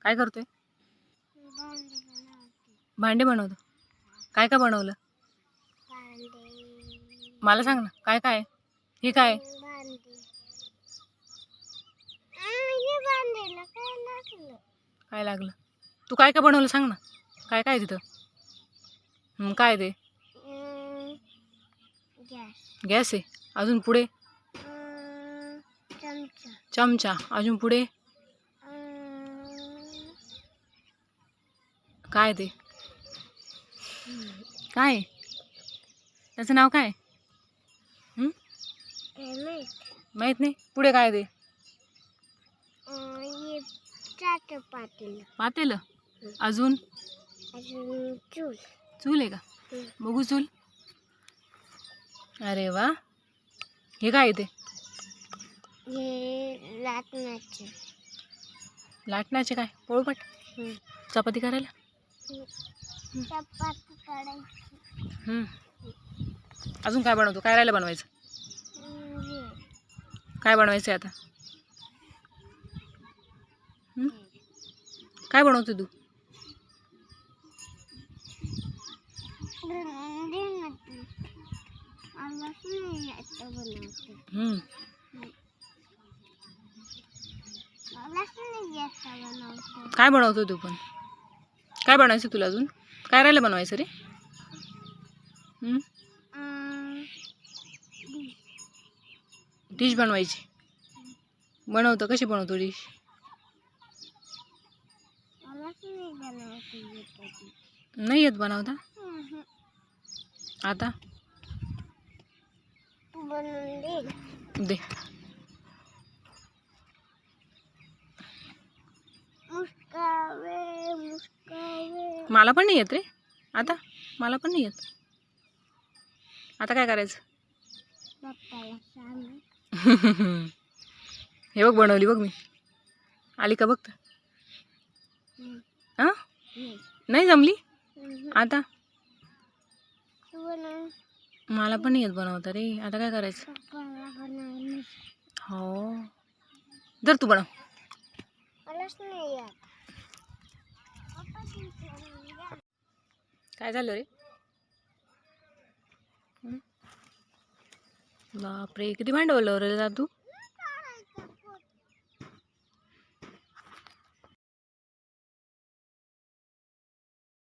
काय करतोय? भांडे बनवतो. काय काय बनवलं? मला सांग ना, काय काय? हे काय? काय लागलं? तू काय काय बनवलं सांग ना. काय काय तिथं? काय ते? गॅस आहे. अजून पुढे? चमचा. अजून पुढे? काय ते? काय? त्याचं नाव काय? माहित नाही. पुढे काय ते? पातेलं. अजून? चूल. चूल आहे का? बघू चूल. अरे वा. हे काय ते? लाटण्याचे. लाटण्याचे काय? पोळपाट. चपाती करायला. चपाती करायची. अजून काय बनवतो? काय राहिलं बनवायचं? काय बनवायचं आता? काय बनवतो तू? काय बनवतो तू पण? काय बनवायचं तुला अजून? काय राहिलं बनवायचं रे? डिश बनवायची. बनवतो. कशी बनवतो डिश? नाही येत बनवता? आता दे. मला पण नाही येत रे. आता मला पण नाही येत. आता काय करायचं? हे बघ बनवली बघ मी. आली का बघ. नाही जमली. आता मला पण नाही येत बनवता रे. आता काय करायचं? हो. जर तू बनव. काय झालं रे? बापरे, किती भांडवल रे तू.